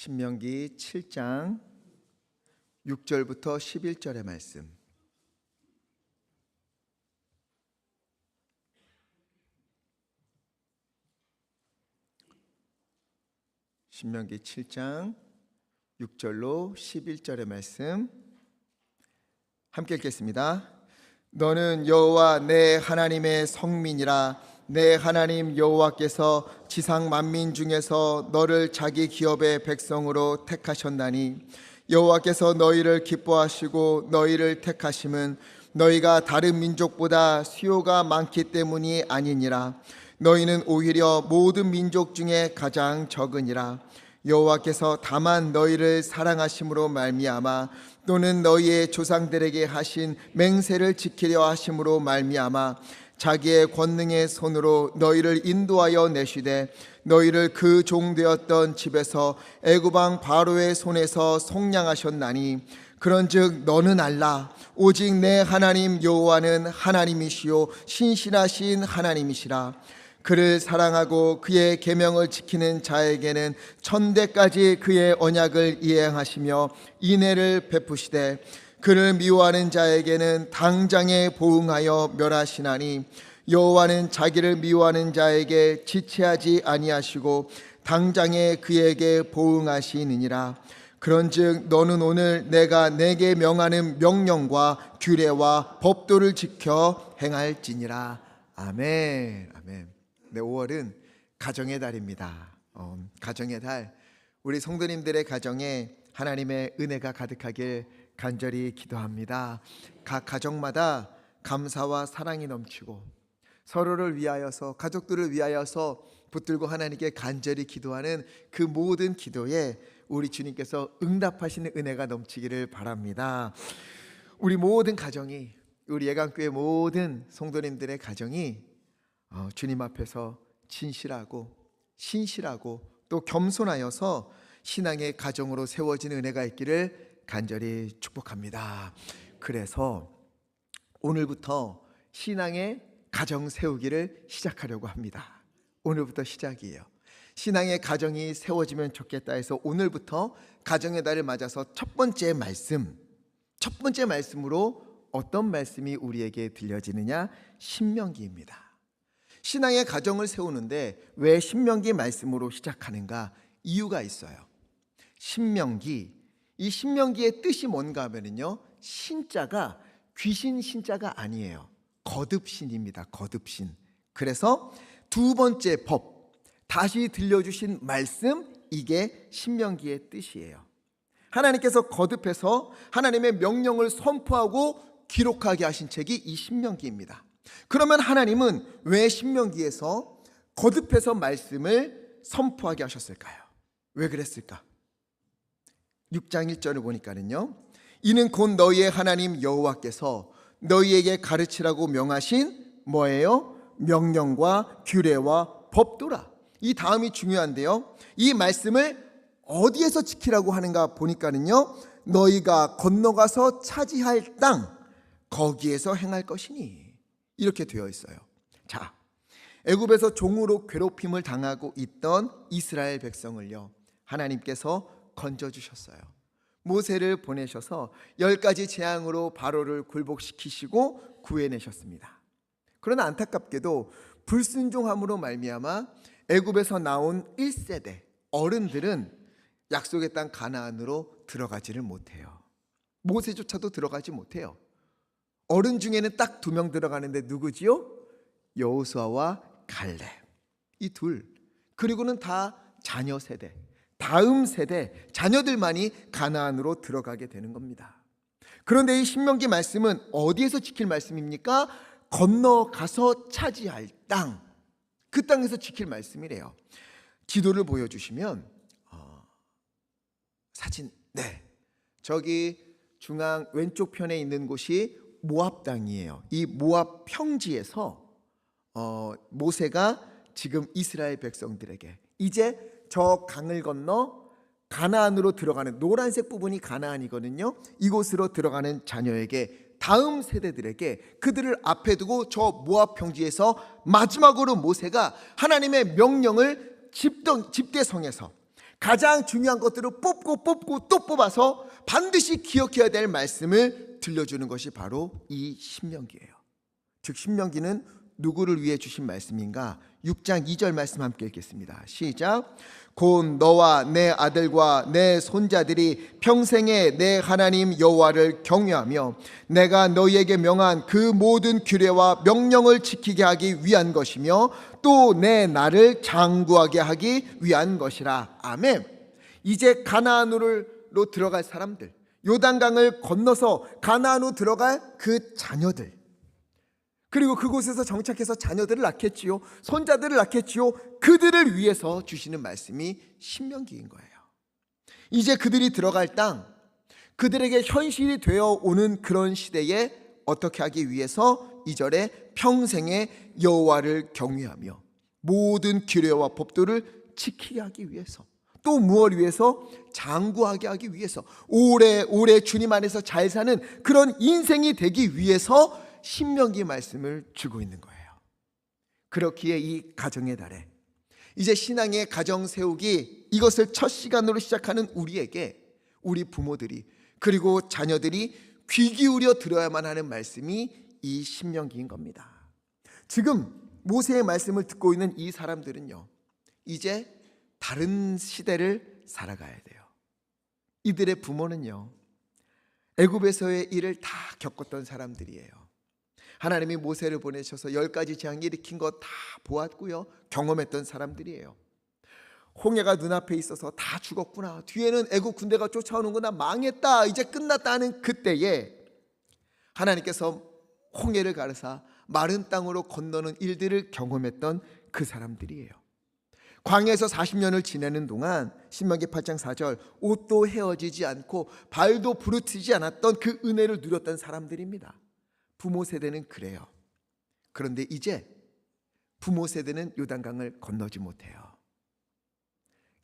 신명기 7장 6절부터 11절의 말씀. 신명기 7장 6절로 11절의 말씀 함께 읽겠습니다. 너는 여호와 내 하나님의 성민이라. 내 하나님 여호와께서 지상 만민 중에서 너를 자기 기업의 백성으로 택하셨나니, 여호와께서 너희를 기뻐하시고 너희를 택하심은 너희가 다른 민족보다 수요가 많기 때문이 아니니라. 너희는 오히려 모든 민족 중에 가장 적으니라. 여호와께서 다만 너희를 사랑하심으로 말미암아 또는 너희의 조상들에게 하신 맹세를 지키려 하심으로 말미암아 자기의 권능의 손으로 너희를 인도하여 내시되 너희를 그 종 되었던 집에서 애굽 왕 바로의 손에서 속량하셨나니, 그런즉 너는 알라. 오직 내 하나님 여호와는 하나님이시요 신실하신 하나님이시라. 그를 사랑하고 그의 계명을 지키는 자에게는 천대까지 그의 언약을 이행하시며 인애를 베푸시되, 그를 미워하는 자에게는 당장에 보응하여 멸하시나니, 여호와는 자기를 미워하는 자에게 지체하지 아니하시고 당장에 그에게 보응하시느니라. 그런즉 너는 오늘 내가 내게 명하는 명령과 규례와 법도를 지켜 행할지니라. 아멘. 아멘. 네, 5월은 가정의 달입니다. 가정의 달, 우리 성도님들의 가정에 하나님의 은혜가 가득하길 간절히 기도합니다. 각 가정마다 감사와 사랑이 넘치고 서로를 위하여서, 가족들을 위하여서 붙들고 하나님께 간절히 기도하는 그 모든 기도에 우리 주님께서 응답하시는 은혜가 넘치기를 바랍니다. 우리 모든 가정이, 우리 예강교회 모든 성도님들의 가정이 주님 앞에서 진실하고 신실하고 또 겸손하여서 신앙의 가정으로 세워지는 은혜가 있기를 간절히 축복합니다. 그래서 오늘부터 신앙의 가정 세우기를 시작하려고 합니다. 오늘부터 시작이에요. 신앙의 가정이 세워지면 좋겠다 해서 오늘부터 가정의 달을 맞아서 첫 번째 말씀으로 어떤 말씀이 우리에게 들려지느냐? 신명기입니다. 신앙의 가정을 세우는데 왜 신명기 말씀으로 시작하는가? 이유가 있어요. 이 신명기의 뜻이 뭔가 하면요, 신자가 귀신 신자가 아니에요. 거듭신입니다. 거듭신. 그래서 두 번째 법, 다시 들려주신 말씀, 이게 신명기의 뜻이에요. 하나님께서 거듭해서 하나님의 명령을 선포하고 기록하게 하신 책이 이 신명기입니다. 그러면 하나님은 왜 신명기에서 거듭해서 말씀을 선포하게 하셨을까요? 왜 그랬을까? 6장 1절을 보니까는요, 이는 곧 너희의 하나님 여호와께서 너희에게 가르치라고 명하신 뭐예요? 명령과 규례와 법도라. 이 다음이 중요한데요, 이 말씀을 어디에서 지키라고 하는가 보니까는요, 너희가 건너가서 차지할 땅, 거기에서 행할 것이니, 이렇게 되어 있어요. 자, 애굽에서 종으로 괴롭힘을 당하고 있던 이스라엘 백성을요, 하나님께서 건져주셨어요. 모세를 보내셔서 10가지 재앙으로 바로를 굴복시키시고 구해내셨습니다. 그러나 안타깝게도 불순종함으로 말미암아 애굽에서 나온 1세대 어른들은 약속의 땅 가나안으로 들어가지를 못해요. 모세조차도 들어가지 못해요. 어른 중에는 딱 2명 들어가는데 누구지요? 여호수아와 갈렙, 이 둘. 그리고는 다 자녀 세대, 다음 세대 자녀들만이 가나안으로 들어가게 되는 겁니다. 그런데 이 신명기 말씀은 어디에서 지킬 말씀입니까? 건너가서 차지할 땅, 그 땅에서 지킬 말씀이래요. 지도를 보여주시면 사진, 네, 저기 중앙 왼쪽 편에 있는 곳이 모압 땅이에요. 이 모압 평지에서 모세가 지금 이스라엘 백성들에게 이제 저 강을 건너 가나안으로 들어가는, 노란색 부분이 가나안이거든요. 이곳으로 들어가는 자녀에게, 다음 세대들에게, 그들을 앞에 두고 저 모압 평지에서 마지막으로 모세가 하나님의 명령을 집대성에서 가장 중요한 것들을 뽑고 또 뽑아서 반드시 기억해야 될 말씀을 들려주는 것이 바로 이 신명기예요. 즉 신명기는 누구를 위해 주신 말씀인가? 6장 2절 말씀 함께 읽겠습니다. 시작. 곧 너와 내 아들과 내 손자들이 평생에 내 하나님 여호와를 경외하며 내가 너희에게 명한 그 모든 규례와 명령을 지키게 하기 위한 것이며 또 내 나를 장구하게 하기 위한 것이라. 아멘. 이제 가나안으로 들어갈 사람들, 요단강을 건너서 가나안으로 들어갈 그 자녀들, 그리고 그곳에서 정착해서 자녀들을 낳겠지요, 손자들을 낳겠지요, 그들을 위해서 주시는 말씀이 신명기인 거예요. 이제 그들이 들어갈 땅, 그들에게 현실이 되어 오는 그런 시대에 어떻게 하기 위해서 2절에 평생에 여호와를 경외하며 모든 규례와 법도를 지키게 하기 위해서, 또 무엇을 위해서? 장구하게 하기 위해서, 오래오래 주님 안에서 잘 사는 그런 인생이 되기 위해서 신명기 말씀을 주고 있는 거예요. 그렇기에 이 가정의 달에 이제 신앙의 가정 세우기, 이것을 첫 시간으로 시작하는 우리에게, 우리 부모들이 그리고 자녀들이 귀 기울여 들어야만 하는 말씀이 이 신명기인 겁니다. 지금 모세의 말씀을 듣고 있는 이 사람들은요, 이제 다른 시대를 살아가야 돼요. 이들의 부모는요, 애굽에서의 일을 다 겪었던 사람들이에요. 하나님이 모세를 보내셔서 10가지 재앙 일으킨 거 다 보았고요, 경험했던 사람들이에요. 홍해가 눈앞에 있어서 다 죽었구나, 뒤에는 애굽 군대가 쫓아오는구나, 망했다, 이제 끝났다 하는 그때에 하나님께서 홍해를 가르사 마른 땅으로 건너는 일들을 경험했던 그 사람들이에요. 광야에서 40년을 지내는 동안 신명기 8장 4절, 옷도 헤어지지 않고 발도 부르트지 않았던 그 은혜를 누렸던 사람들입니다. 부모 세대는 그래요. 그런데 이제 부모 세대는 요단강을 건너지 못해요.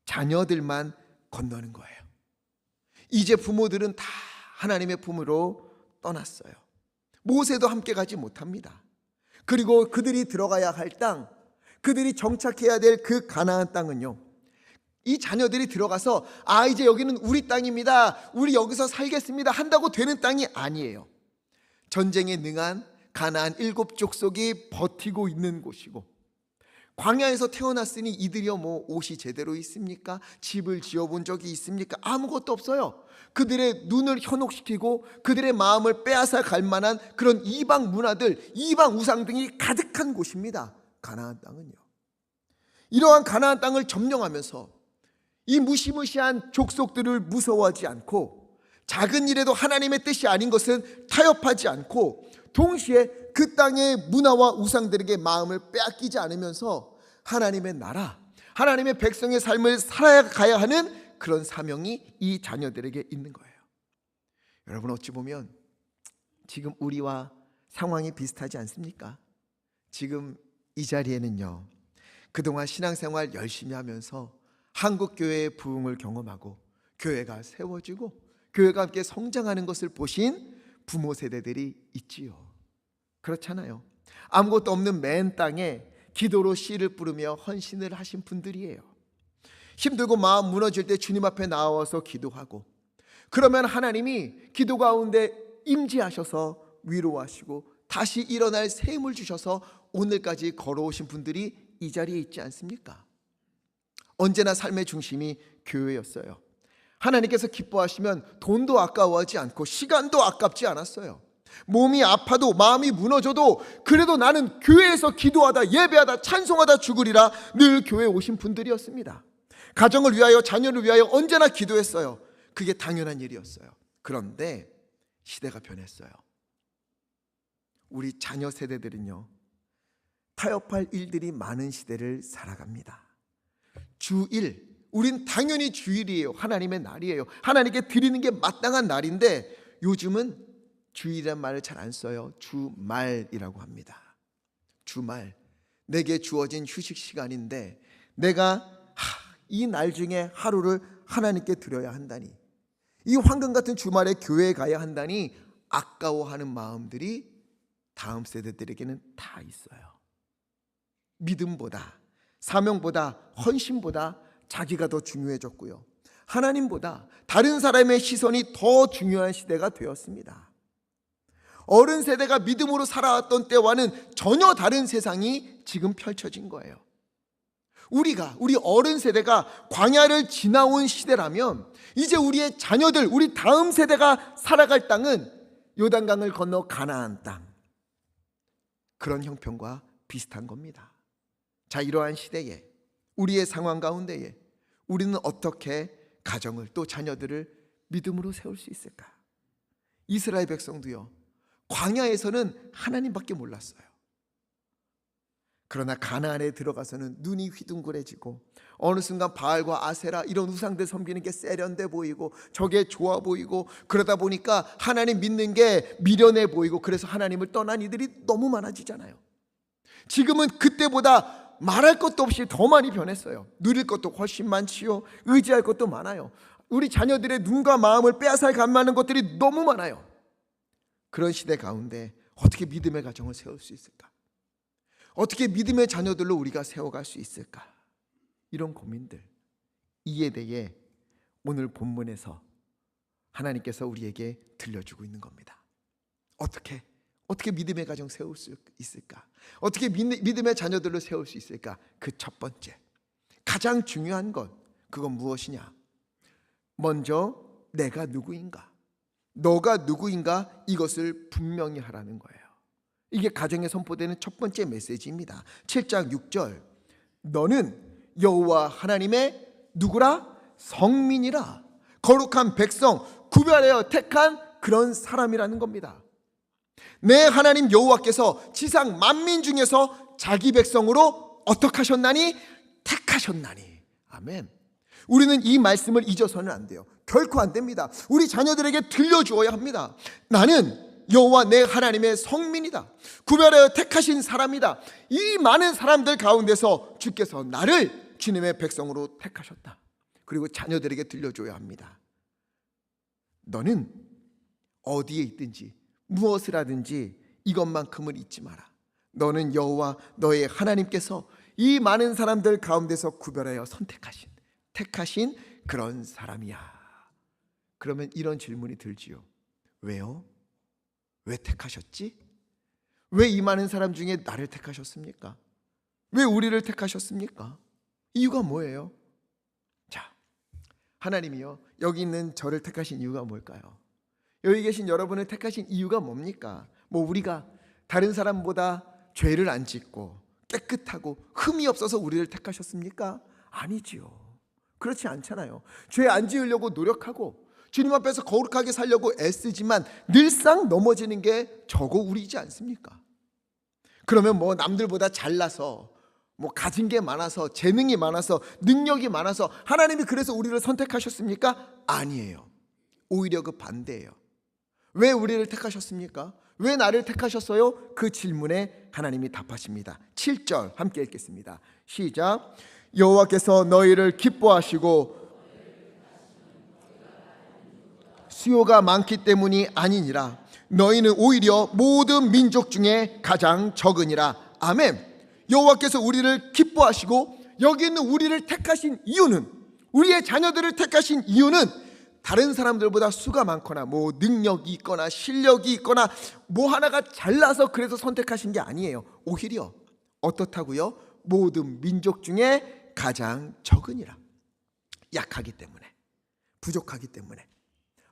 자녀들만 건너는 거예요. 이제 부모들은 다 하나님의 품으로 떠났어요. 모세도 함께 가지 못합니다. 그리고 그들이 들어가야 할 땅, 그들이 정착해야 될 그 가나안 땅은요, 이 자녀들이 들어가서 이제 여기는 우리 땅입니다, 우리 여기서 살겠습니다 한다고 되는 땅이 아니에요. 전쟁에 능한 가나안 7족속이 버티고 있는 곳이고, 광야에서 태어났으니 이들이요 옷이 제대로 있습니까? 집을 지어본 적이 있습니까? 아무것도 없어요. 그들의 눈을 현혹시키고 그들의 마음을 빼앗아 갈 만한 그런 이방 문화들, 이방 우상 등이 가득한 곳입니다. 가나안 땅은요. 이러한 가나안 땅을 점령하면서 이 무시무시한 족속들을 무서워하지 않고, 작은 일에도 하나님의 뜻이 아닌 것은 타협하지 않고, 동시에 그 땅의 문화와 우상들에게 마음을 빼앗기지 않으면서 하나님의 나라, 하나님의 백성의 삶을 살아가야 하는 그런 사명이 이 자녀들에게 있는 거예요. 여러분, 어찌 보면 지금 우리와 상황이 비슷하지 않습니까? 지금 이 자리에는요, 그동안 신앙생활 열심히 하면서 한국교회의 부흥을 경험하고 교회가 세워지고 교회가 함께 성장하는 것을 보신 부모 세대들이 있지요. 그렇잖아요. 아무것도 없는 맨 땅에 기도로 씨를 뿌리며 헌신을 하신 분들이에요. 힘들고 마음 무너질 때 주님 앞에 나와서 기도하고, 그러면 하나님이 기도 가운데 임재하셔서 위로하시고 다시 일어날 새 힘을 주셔서 오늘까지 걸어오신 분들이 이 자리에 있지 않습니까? 언제나 삶의 중심이 교회였어요. 하나님께서 기뻐하시면 돈도 아까워하지 않고 시간도 아깝지 않았어요. 몸이 아파도 마음이 무너져도 그래도 나는 교회에서 기도하다 예배하다 찬송하다 죽으리라 늘 교회에 오신 분들이었습니다. 가정을 위하여 자녀를 위하여 언제나 기도했어요. 그게 당연한 일이었어요. 그런데 시대가 변했어요. 우리 자녀 세대들은요, 타협할 일들이 많은 시대를 살아갑니다. 주일, 우린 당연히 주일이에요. 하나님의 날이에요. 하나님께 드리는 게 마땅한 날인데 요즘은 주일이란 말을 잘 안 써요. 주말이라고 합니다. 주말, 내게 주어진 휴식 시간인데 내가 이 날 중에 하루를 하나님께 드려야 한다니, 이 황금 같은 주말에 교회에 가야 한다니 아까워하는 마음들이 다음 세대들에게는 다 있어요. 믿음보다, 사명보다, 헌신보다 자기가 더 중요해졌고요. 하나님보다 다른 사람의 시선이 더 중요한 시대가 되었습니다. 어른 세대가 믿음으로 살아왔던 때와는 전혀 다른 세상이 지금 펼쳐진 거예요. 우리 어른 세대가 광야를 지나온 시대라면 이제 우리의 자녀들, 우리 다음 세대가 살아갈 땅은 요단강을 건너 가나안 땅, 그런 형편과 비슷한 겁니다. 자, 이러한 시대에, 우리의 상황 가운데에 우리는 어떻게 가정을, 또 자녀들을 믿음으로 세울 수 있을까? 이스라엘 백성도요, 광야에서는 하나님밖에 몰랐어요. 그러나 가나안에 들어가서는 눈이 휘둥그레지고 어느 순간 바알과 아세라 이런 우상들 섬기는 게 세련돼 보이고 저게 좋아 보이고, 그러다 보니까 하나님 믿는 게 미련해 보이고, 그래서 하나님을 떠난 이들이 너무 많아지잖아요. 지금은 그때보다 말할 것도 없이 더 많이 변했어요. 누릴 것도 훨씬 많지요. 의지할 것도 많아요. 우리 자녀들의 눈과 마음을 빼앗아 가는 것들이 너무 많아요. 그런 시대 가운데 어떻게 믿음의 가정을 세울 수 있을까? 어떻게 믿음의 자녀들로 우리가 세워갈 수 있을까? 이런 고민들, 이에 대해 오늘 본문에서 하나님께서 우리에게 들려주고 있는 겁니다. 어떻게 믿음의 가정 세울 수 있을까? 어떻게 믿음의 자녀들로 세울 수 있을까? 그 첫 번째, 가장 중요한 것, 그건 무엇이냐? 먼저 내가 누구인가, 너가 누구인가, 이것을 분명히 하라는 거예요. 이게 가정에 선포되는 첫 번째 메시지입니다. 7장 6절, 너는 여호와 하나님의 누구라? 성민이라, 거룩한 백성, 구별하여 택한 그런 사람이라는 겁니다. 내 하나님 여호와께서 지상 만민 중에서 자기 백성으로 어떻게 하셨나니? 택하셨나니. 아멘. 우리는 이 말씀을 잊어서는 안 돼요. 결코 안 됩니다. 우리 자녀들에게 들려주어야 합니다. 나는 여호와 내 하나님의 성민이다. 구별하여 택하신 사람이다. 이 많은 사람들 가운데서 주께서 나를 주님의 백성으로 택하셨다. 그리고 자녀들에게 들려줘야 합니다. 너는 어디에 있든지 무엇을 하든지 이것만큼은 잊지 마라. 너는 여호와 너의 하나님께서 이 많은 사람들 가운데서 구별하여 택하신 그런 사람이야. 그러면 이런 질문이 들지요. 왜요? 왜 택하셨지? 왜 이 많은 사람 중에 나를 택하셨습니까? 왜 우리를 택하셨습니까? 이유가 뭐예요? 자, 하나님이요, 여기 있는 저를 택하신 이유가 뭘까요? 여기 계신 여러분을 택하신 이유가 뭡니까? 우리가 다른 사람보다 죄를 안 짓고 깨끗하고 흠이 없어서 우리를 택하셨습니까? 아니지요. 그렇지 않잖아요. 죄 안 지으려고 노력하고 주님 앞에서 거룩하게 살려고 애쓰지만 늘상 넘어지는 게 저고 우리이지 않습니까? 그러면 남들보다 잘나서 가진 게 많아서 재능이 많아서 능력이 많아서 하나님이 그래서 우리를 선택하셨습니까? 아니에요. 오히려 그 반대예요. 왜 우리를 택하셨습니까? 왜 나를 택하셨어요? 그 질문에 하나님이 답하십니다. 7절 함께 읽겠습니다. 시작. 여호와께서 너희를 기뻐하시고 수요가 많기 때문이 아니니라. 너희는 오히려 모든 민족 중에 가장 적으니라. 아멘. 여호와께서 우리를 기뻐하시고 여기 있는 우리를 택하신 이유는, 우리의 자녀들을 택하신 이유는 다른 사람들보다 수가 많거나 능력이 있거나 실력이 있거나 하나가 잘나서 그래서 선택하신 게 아니에요. 오히려 어떻다고요? 모든 민족 중에 가장 적으니라. 약하기 때문에, 부족하기 때문에,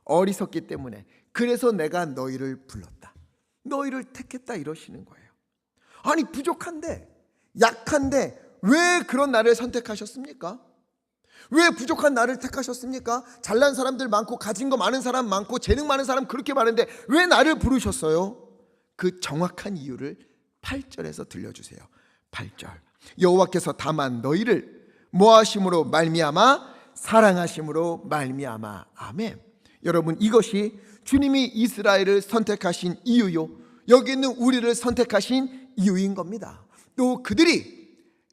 어리석기 때문에, 그래서 내가 너희를 불렀다, 너희를 택했다, 이러시는 거예요. 아니, 부족한데, 약한데 왜 그런 나를 선택하셨습니까? 왜 부족한 나를 택하셨습니까? 잘난 사람들 많고 가진 거 많은 사람 많고 재능 많은 사람 그렇게 많은데 왜 나를 부르셨어요? 그 정확한 이유를 8절에서 들려주세요. 8절. 여호와께서 다만 너희를 뭐하심으로 말미암아? 사랑하심으로 말미암아. 아멘. 여러분, 이것이 주님이 이스라엘을 선택하신 이유요, 여기 있는 우리를 선택하신 이유인 겁니다. 또 그들이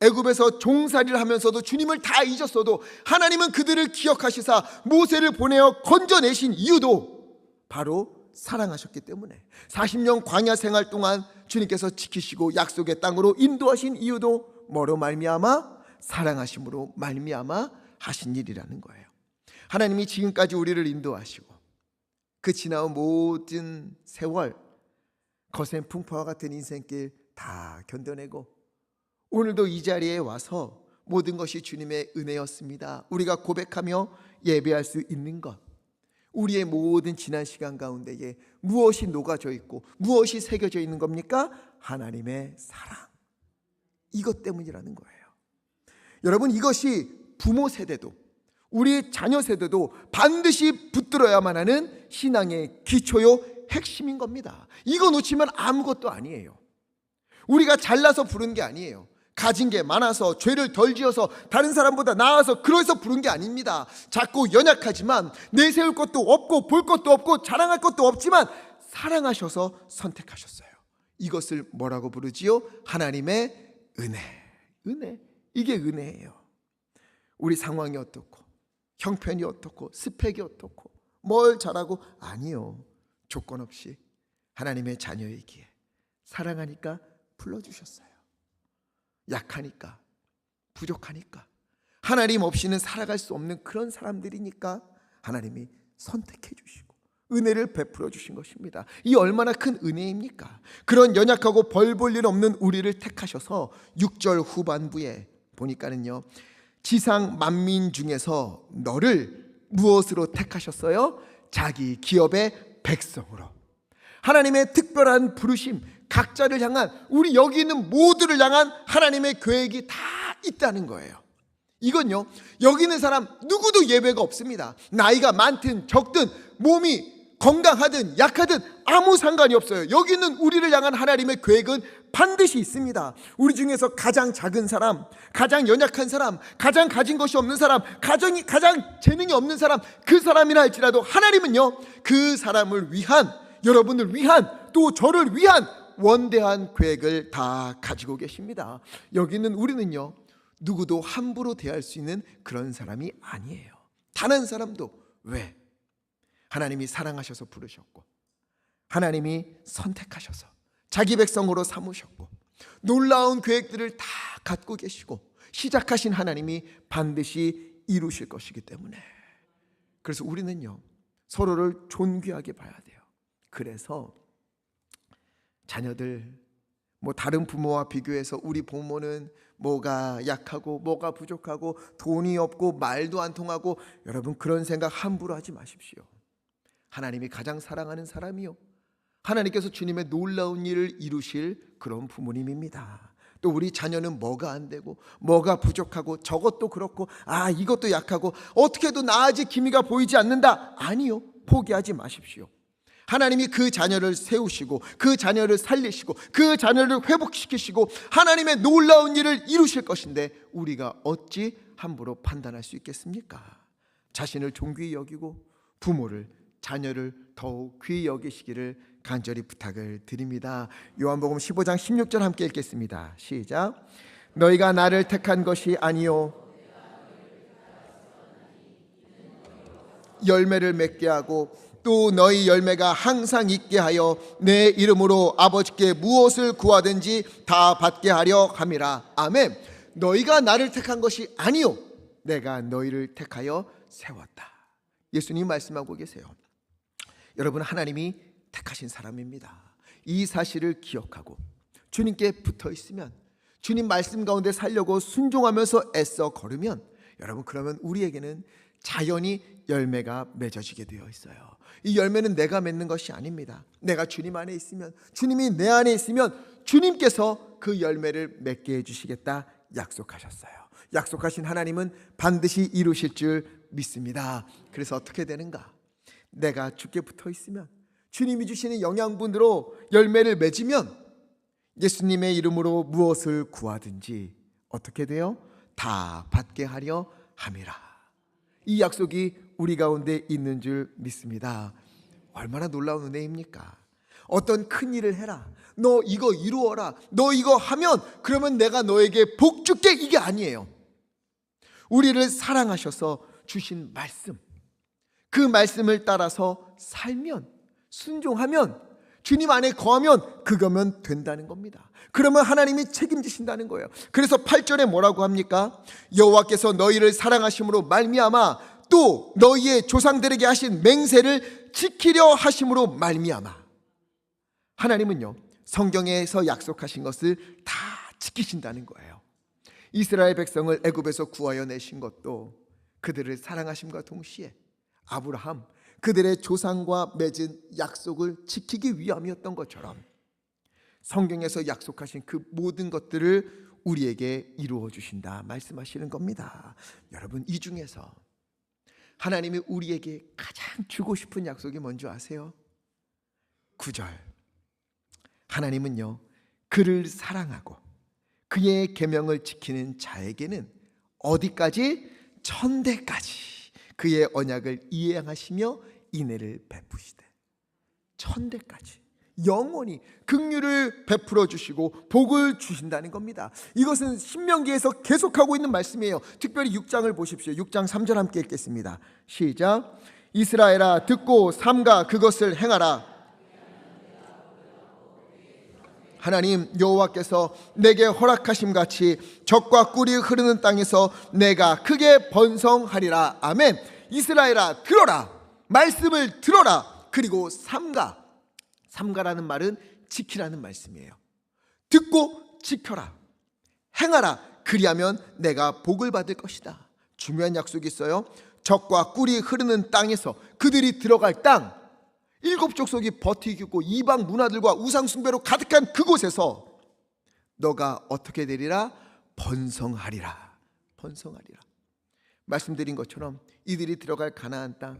애굽에서 종살이를 하면서도 주님을 다 잊었어도 하나님은 그들을 기억하시사 모세를 보내어 건져내신 이유도 바로 사랑하셨기 때문에, 40년 광야 생활 동안 주님께서 지키시고 약속의 땅으로 인도하신 이유도 뭐로 말미암아? 사랑하심으로 말미암아 하신 일이라는 거예요. 하나님이 지금까지 우리를 인도하시고 그 지나온 모든 세월, 거센 풍파와 같은 인생길 다 견뎌내고 오늘도 이 자리에 와서 모든 것이 주님의 은혜였습니다, 우리가 고백하며 예배할 수 있는 것, 우리의 모든 지난 시간 가운데에 무엇이 녹아져 있고 무엇이 새겨져 있는 겁니까? 하나님의 사랑, 이것 때문이라는 거예요. 여러분, 이것이 부모 세대도 우리 자녀 세대도 반드시 붙들어야만 하는 신앙의 기초요, 핵심인 겁니다. 이거 놓치면 아무것도 아니에요. 우리가 잘나서 부른 게 아니에요. 가진 게 많아서, 죄를 덜 지어서, 다른 사람보다 나아서 그래서 부른 게 아닙니다. 작고 연약하지만, 내세울 것도 없고 볼 것도 없고 자랑할 것도 없지만 사랑하셔서 선택하셨어요. 이것을 뭐라고 부르지요? 하나님의 은혜. 은혜, 이게 은혜예요. 우리 상황이 어떻고 형편이 어떻고 스펙이 어떻고 뭘 잘하고, 아니요, 조건 없이 하나님의 자녀이기에 사랑하니까 불러주셨어요. 약하니까, 부족하니까, 하나님 없이는 살아갈 수 없는 그런 사람들이니까 하나님이 선택해 주시고 은혜를 베풀어 주신 것입니다. 이 얼마나 큰 은혜입니까? 그런 연약하고 벌 볼 일 없는 우리를 택하셔서 6절 후반부에 보니까는요, 지상 만민 중에서 너를 무엇으로 택하셨어요? 자기 기업의 백성으로. 하나님의 특별한 부르심, 각자를 향한, 우리 여기 있는 모두를 향한 하나님의 계획이 다 있다는 거예요. 이건요, 여기 있는 사람 누구도 예외가 없습니다. 나이가 많든 적든 몸이 건강하든 약하든 아무 상관이 없어요. 여기 있는 우리를 향한 하나님의 계획은 반드시 있습니다. 우리 중에서 가장 작은 사람, 가장 연약한 사람, 가장 가진 것이 없는 사람, 가장 재능이 없는 사람, 그 사람이라 할지라도 하나님은요, 그 사람을 위한, 여러분을 위한, 또 저를 위한 원대한 계획을 다 가지고 계십니다. 여기 있는 우리는요, 누구도 함부로 대할 수 있는 그런 사람이 아니에요. 단 한 사람도. 왜? 하나님이 사랑하셔서 부르셨고, 하나님이 선택하셔서 자기 백성으로 삼으셨고, 놀라운 계획들을 다 갖고 계시고, 시작하신 하나님이 반드시 이루실 것이기 때문에, 그래서 우리는요, 서로를 존귀하게 봐야 돼요. 그래서 자녀들, 다른 부모와 비교해서 우리 부모는 뭐가 약하고 뭐가 부족하고 돈이 없고 말도 안 통하고, 여러분 그런 생각 함부로 하지 마십시오. 하나님이 가장 사랑하는 사람이요, 하나님께서 주님의 놀라운 일을 이루실 그런 부모님입니다. 또 우리 자녀는 뭐가 안 되고 뭐가 부족하고 저것도 그렇고 이것도 약하고 어떻게 해도 나아질 기미가 보이지 않는다, 아니요, 포기하지 마십시오. 하나님이 그 자녀를 세우시고 그 자녀를 살리시고 그 자녀를 회복시키시고 하나님의 놀라운 일을 이루실 것인데, 우리가 어찌 함부로 판단할 수 있겠습니까? 자신을 존귀히 여기고 부모를, 자녀를 더욱 귀히 여기시기를 간절히 부탁을 드립니다. 요한복음 15장 16절 함께 읽겠습니다. 시작. 너희가 나를 택한 것이 아니요 열매를 맺게 하고 또 너희 열매가 항상 있게 하여 내 이름으로 아버지께 무엇을 구하든지 다 받게 하려 함이라. 아멘. 너희가 나를 택한 것이 아니요 내가 너희를 택하여 세웠다. 예수님 말씀하고 계세요. 여러분, 하나님이 택하신 사람입니다. 이 사실을 기억하고 주님께 붙어 있으면, 주님 말씀 가운데 살려고 순종하면서 애써 걸으면, 여러분 그러면 우리에게는 자연히 열매가 맺어지게 되어 있어요. 이 열매는 내가 맺는 것이 아닙니다. 내가 주님 안에 있으면, 주님이 내 안에 있으면 주님께서 그 열매를 맺게 해주시겠다 약속하셨어요. 약속하신 하나님은 반드시 이루실 줄 믿습니다. 그래서 어떻게 되는가? 내가 주께 붙어 있으면, 주님이 주시는 영양분으로 열매를 맺으면 예수님의 이름으로 무엇을 구하든지 어떻게 돼요? 다 받게 하려 함이라. 이 약속이 우리 가운데 있는 줄 믿습니다. 얼마나 놀라운 은혜입니까? 어떤 큰 일을 해라, 너 이거 이루어라, 너 이거 하면 그러면 내가 너에게 복 줄게, 이게 아니에요. 우리를 사랑하셔서 주신 말씀, 그 말씀을 따라서 살면, 순종하면 주님 안에 거하면 그거면 된다는 겁니다. 그러면 하나님이 책임지신다는 거예요. 그래서 8절에 뭐라고 합니까? 여호와께서 너희를 사랑하심으로 말미암아 또 너희의 조상들에게 하신 맹세를 지키려 하심으로 말미암아. 하나님은요, 성경에서 약속하신 것을 다 지키신다는 거예요. 이스라엘 백성을 애굽에서 구하여 내신 것도 그들을 사랑하심과 동시에 아브라함, 그들의 조상과 맺은 약속을 지키기 위함이었던 것처럼 성경에서 약속하신 그 모든 것들을 우리에게 이루어 주신다 말씀하시는 겁니다. 여러분, 이 중에서 하나님이 우리에게 가장 주고 싶은 약속이 뭔지 아세요? 9절. 하나님은요, 그를 사랑하고 그의 계명을 지키는 자에게는 어디까지? 천대까지 그의 언약을 이행하시며 인애를 베푸시되. 천대까지 영원히 긍휼을 베풀어 주시고 복을 주신다는 겁니다. 이것은 신명기에서 계속하고 있는 말씀이에요. 특별히 6장을 보십시오. 6장 3절 함께 읽겠습니다. 시작. 이스라엘아 듣고 삼가 그것을 행하라. 하나님 여호와께서 내게 허락하심 같이 젖과 꿀이 흐르는 땅에서 내가 크게 번성하리라. 아멘. 이스라엘아 들어라. 말씀을 들어라. 그리고 삼가. 삼가라는 말은 지키라는 말씀이에요. 듣고 지켜라. 행하라. 그리하면 내가 복을 받을 것이다. 중요한 약속이 있어요. 젖과 꿀이 흐르는 땅에서 그들이 들어갈 땅, 일곱 족속이 버티고 이방 문화들과 우상 숭배로 가득한 그곳에서 너가 어떻게 되리라? 번성하리라. 번성하리라. 말씀드린 것처럼 이들이 들어갈 가나안 땅,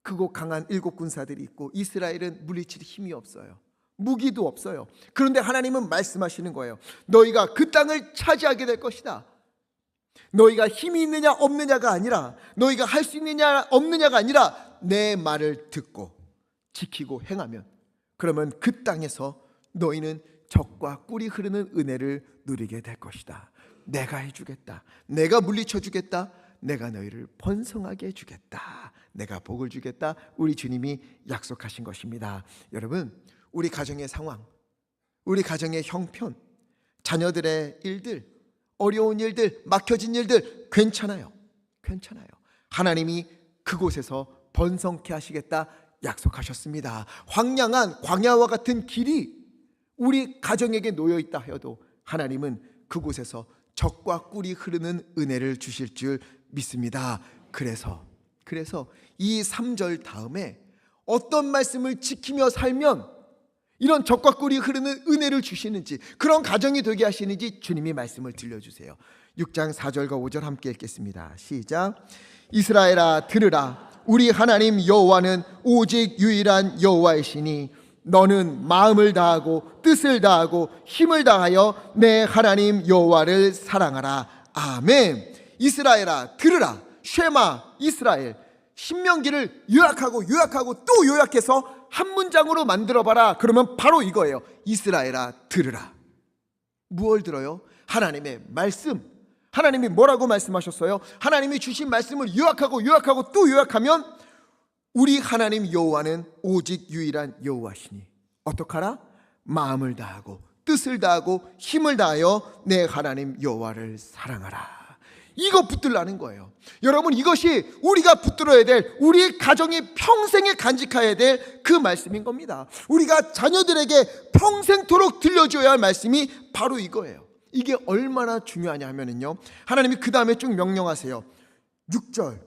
크고 강한 일곱 군사들이 있고 이스라엘은 물리칠 힘이 없어요. 무기도 없어요. 그런데 하나님은 말씀하시는 거예요. 너희가 그 땅을 차지하게 될 것이다. 너희가 힘이 있느냐 없느냐가 아니라, 너희가 할 수 있느냐 없느냐가 아니라 내 말을 듣고 지키고 행하면, 그러면 그 땅에서 너희는 젖과 꿀이 흐르는 은혜를 누리게 될 것이다. 내가 해주겠다. 내가 물리쳐 주겠다. 내가 너희를 번성하게 해주겠다. 내가 복을 주겠다. 우리 주님이 약속하신 것입니다. 여러분, 우리 가정의 상황, 우리 가정의 형편, 자녀들의 일들, 어려운 일들, 막혀진 일들 괜찮아요. 괜찮아요. 하나님이 그곳에서 번성케 하시겠다 약속하셨습니다. 황량한 광야와 같은 길이 우리 가정에게 놓여 있다 하여도 하나님은 그곳에서 젖과 꿀이 흐르는 은혜를 주실 줄 믿습니다. 그래서 이 3절 다음에 어떤 말씀을 지키며 살면 이런 젖과 꿀이 흐르는 은혜를 주시는지, 그런 가정이 되게 하시는지 주님이 말씀을 들려주세요. 6장 4절과 5절 함께 읽겠습니다. 시작. 이스라엘아 들으라. 우리 하나님 여호와는 오직 유일한 여호와이시니 너는 마음을 다하고 뜻을 다하고 힘을 다하여 내 하나님 여호와를 사랑하라. 아멘. 이스라엘아 들으라. 쉐마 이스라엘. 신명기를 요약하고 또 요약해서 한 문장으로 만들어봐라. 그러면 바로 이거예요. 이스라엘아 들으라. 무엇을 들어요? 하나님의 말씀. 하나님이 뭐라고 말씀하셨어요? 하나님이 주신 말씀을 요약하고 또 요약하면 우리 하나님 여호와는 오직 유일한 여호와시니 어떡하라? 마음을 다하고 뜻을 다하고 힘을 다하여 내 하나님 여호와를 사랑하라. 이거 붙들라는 거예요. 여러분, 이것이 우리가 붙들어야 될, 우리 가정이 평생에 간직해야 될 그 말씀인 겁니다. 우리가 자녀들에게 평생토록 들려줘야 할 말씀이 바로 이거예요. 이게 얼마나 중요하냐 하면은요, 하나님이 그 다음에 쭉 명령하세요. 6절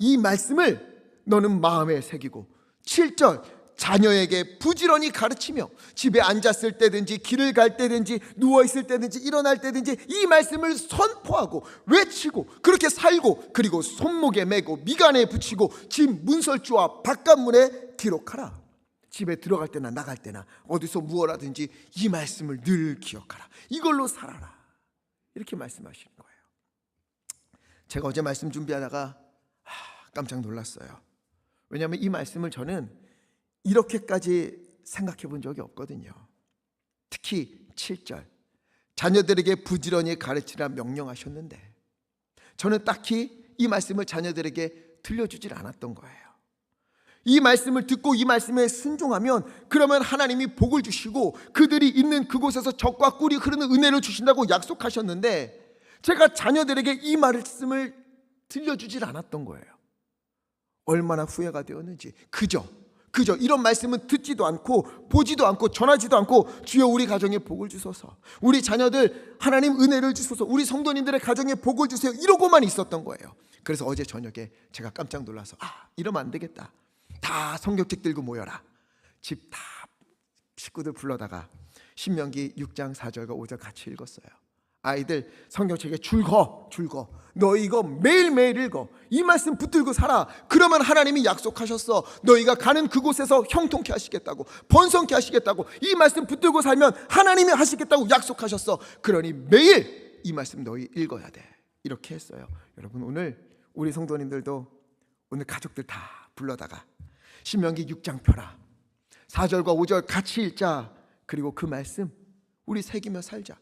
이 말씀을 너는 마음에 새기고, 7절 자녀에게 부지런히 가르치며 집에 앉았을 때든지 길을 갈 때든지 누워있을 때든지 일어날 때든지 이 말씀을 선포하고 외치고 그렇게 살고, 그리고 손목에 메고 미간에 붙이고 집 문설주와 바깥문에 기록하라. 집에 들어갈 때나 나갈 때나 어디서 무엇하든지 이 말씀을 늘 기억하라. 이걸로 살아라. 이렇게 말씀하시는 거예요. 제가 어제 말씀 준비하다가 깜짝 놀랐어요. 왜냐하면 이 말씀을 저는 이렇게까지 생각해 본 적이 없거든요. 특히 7절 자녀들에게 부지런히 가르치라 명령하셨는데 저는 딱히 이 말씀을 자녀들에게 들려주질 않았던 거예요. 이 말씀을 듣고 이 말씀에 순종하면 그러면 하나님이 복을 주시고 그들이 있는 그곳에서 적과 꿀이 흐르는 은혜를 주신다고 약속하셨는데 제가 자녀들에게 이 말씀을 들려주질 않았던 거예요. 얼마나 후회가 되었는지. 그저 이런 말씀은 듣지도 않고 보지도 않고 전하지도 않고 주여 우리 가정에 복을 주소서, 우리 자녀들 하나님 은혜를 주소서, 우리 성도님들의 가정에 복을 주세요, 이러고만 있었던 거예요. 그래서 어제 저녁에 제가 깜짝 놀라서 이러면 안 되겠다, 다 성경책 들고 모여라. 집 다 식구들 불러다가 신명기 6장 4절과 5절 같이 읽었어요. 아이들 성경책에 줄거 너 이거 매일매일 읽어. 이 말씀 붙들고 살아. 그러면 하나님이 약속하셨어. 너희가 가는 그곳에서 형통케 하시겠다고, 번성케 하시겠다고. 이 말씀 붙들고 살면 하나님이 하시겠다고 약속하셨어. 그러니 매일 이 말씀 너희 읽어야 돼. 이렇게 했어요. 여러분, 오늘 우리 성도님들도 오늘 가족들 다 불러다가 신명기 6장 펴라, 4절과 5절 같이 읽자. 그리고 그 말씀 우리 새기며 살자.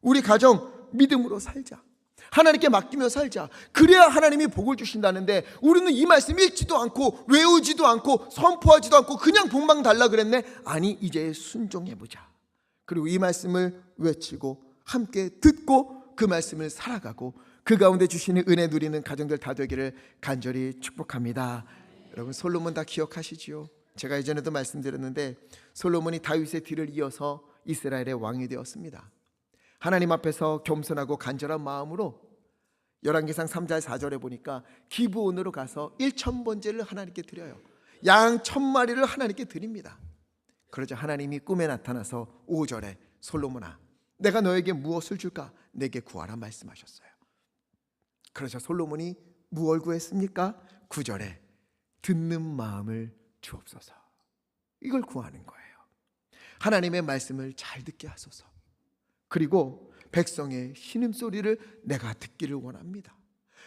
우리 가정 믿음으로 살자. 하나님께 맡기며 살자. 그래야 하나님이 복을 주신다는데 우리는 이 말씀 읽지도 않고 외우지도 않고 선포하지도 않고 그냥 복만 달라 그랬네. 아니, 이제 순종해보자. 그리고 이 말씀을 외치고 함께 듣고 그 말씀을 살아가고 그 가운데 주시는 은혜 누리는 가정들 다 되기를 간절히 축복합니다. 여러분, 솔로몬 다 기억하시지요? 제가 예전에도 말씀드렸는데 솔로몬이 다윗의 뒤를 이어서 이스라엘의 왕이 되었습니다. 하나님 앞에서 겸손하고 간절한 마음으로 열왕기상 3장 4절에 보니까 기브온으로 가서 1,000번제를 하나님께 드려요. 양 1,000마리를 하나님께 드립니다. 그러자 하나님이 꿈에 나타나서 5절에 솔로몬아, 내가 너에게 무엇을 줄까? 내게 구하라 말씀하셨어요. 그러자 솔로몬이 무엇을 구했습니까? 9절에 듣는 마음을 주옵소서. 이걸 구하는 거예요. 하나님의 말씀을 잘 듣게 하소서. 그리고 백성의 신음소리를 내가 듣기를 원합니다.